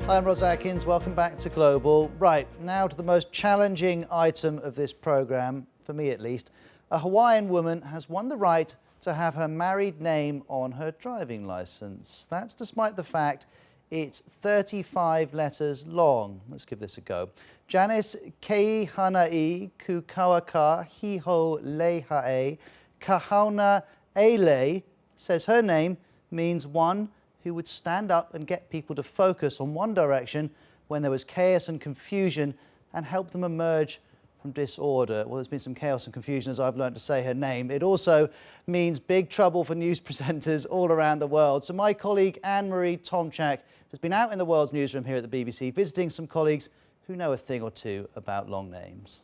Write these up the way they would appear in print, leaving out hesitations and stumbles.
Hi, I'm Ros Atkins. Welcome back to Global. Right, now to the most challenging item of this programme, for me at least. A Hawaiian woman has won the right to have her married name on her driving licence. That's despite the fact it's 35 letters long. Let's give this a go. Janice Keihanai Kukawaka Hiho Lehae Kahauna Ele says her name means one who would stand up and get people to focus on one direction when there was chaos and confusion and help them emerge from disorder. Well, there's been some chaos and confusion as I've learned to say her name. It also means big trouble for news presenters all around the world. So my colleague Anne-Marie Tomczak has been out in the world's newsroom here at the BBC visiting some colleagues who know a thing or two about long names.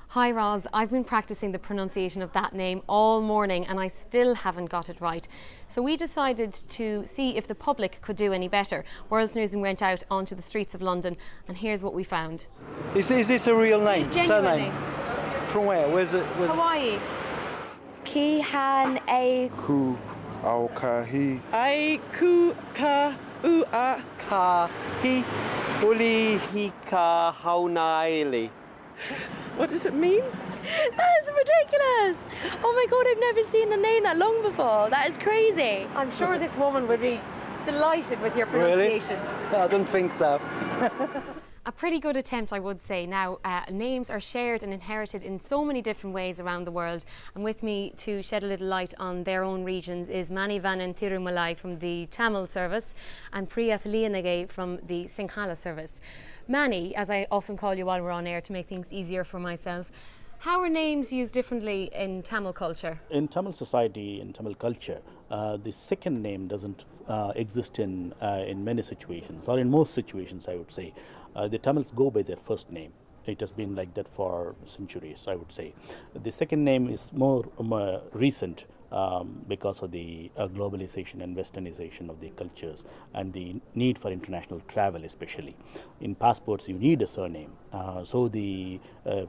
Hi Roz, I've been practicing the pronunciation of that name all morning and I still haven't got it right. So we decided to see if the public could do any better. World's Newsroom went out onto the streets of London and here's what we found. Is this a real name? Genuinely. Surname? From where? Where's it? Hawaii. Kihan a Ku au kahi. Ai ku ka u a. Ka hi uli hika haunaili. What does it mean? That is ridiculous! Oh my god, I've never seen a name that long before. That is crazy. I'm sure this woman would be delighted with your pronunciation. Really? I don't think so. A pretty good attempt, I would say. Now, names are shared and inherited in so many different ways around the world. And with me to shed a little light on their own regions is Mani Vanan Thirumalai from the Tamil service and Priyath Liyanage from the Sinhala service. Mani, as I often call you while we're on air to make things easier for myself, how are names used differently in Tamil culture? In Tamil society, in Tamil culture, the second name doesn't exist in many situations, or in most situations, I would say. The Tamils go by their first name. It has been like that for centuries, I would say. The second name is more recent because of the globalization and westernization of the cultures and the need for international travel especially. In passports you need a surname. So the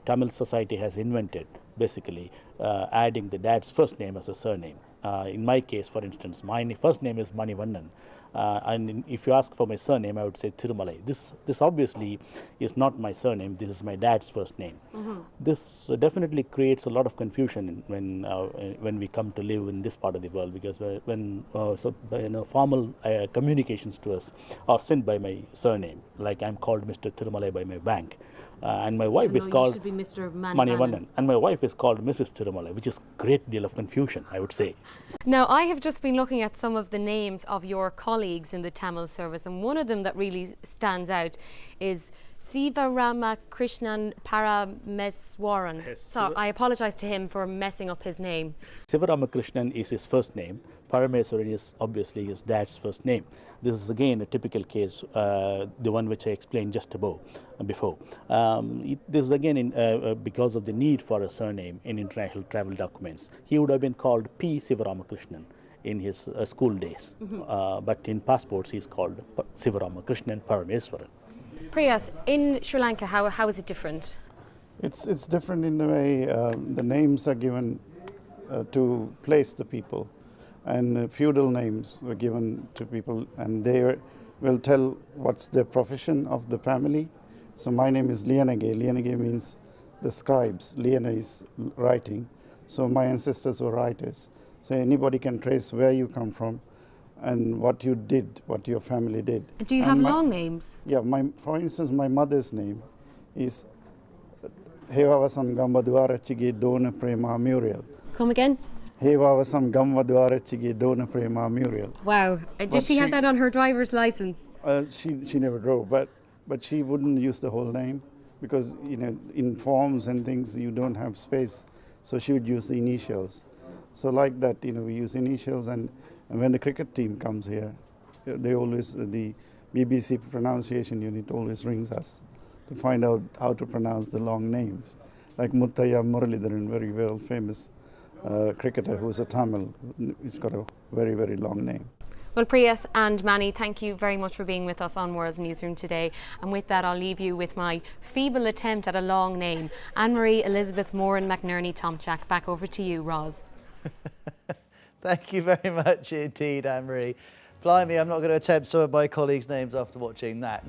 Tamil society has invented basically adding the dad's first name as a surname. In my case, for instance, my first name is Mani Vannan. And if you ask for my surname, I would say Thirumalai. This obviously is not my surname. This is my dad's first name. Mm-hmm. This definitely creates a lot of confusion when we come to live in this part of the world, because when formal communications to us are sent by my surname, like I'm called Mr. Thirumalai by my bank, and my wife is called Mr. Mani Vannan, and my wife is called Mrs. Thirumalai, which is a great deal of confusion, I wowould say. Now, I have just been looking at some of the names of your colleagues in the Tamil service, and one of them that really stands out is Sivarama Krishnan Parameswaran. Yes. So I apologise to him for messing up his name. Sivarama Krishnan is his first name. Parameswaran is obviously his dad's first name. This is again a typical case, the one which I explained just before. This is again because of the need for a surname in international travel documents. He would have been called P. Sivaramakrishnan in his school days, but in passports he's called Sivaramakrishnan Parameswaran. Priyath, in Sri Lanka, how is it different? It's different in the way the names are given to place the people, and feudal names were given to people, and they will tell what's the profession of the family. So my name is Liyanage. Liyanage means the scribes. Liyana is writing. So my ancestors were writers. So anybody can trace where you come from and what you did, what your family did. Do you have long names? Yeah, for instance, my mother's name is Hevavasam Gambaduarachigi Dona Prema Muriel. Come again? Hevavasam Gambaduarachigi Dona Prema Muriel. Wow. Did she have that on her driver's license? She never drove, but she wouldn't use the whole name because, in forms and things you don't have space. So she would use the initials. So like that, we use initials, and when the cricket team comes here, they always, the BBC pronunciation unit always rings us to find out how to pronounce the long names. Like Muttaya Muralidharan, very well famous cricketer who's a Tamil. He's got a very, very long name. Well, Priyath and Mani, thank you very much for being with us on World's Newsroom today. And with that, I'll leave you with my feeble attempt at a long name. Anne-Marie Elizabeth Moran McNerney Tomczak. Back over to you, Roz. Thank you very much indeed, Anne-Marie. Blimey, I'm not going to attempt some of my colleagues' names after watching that.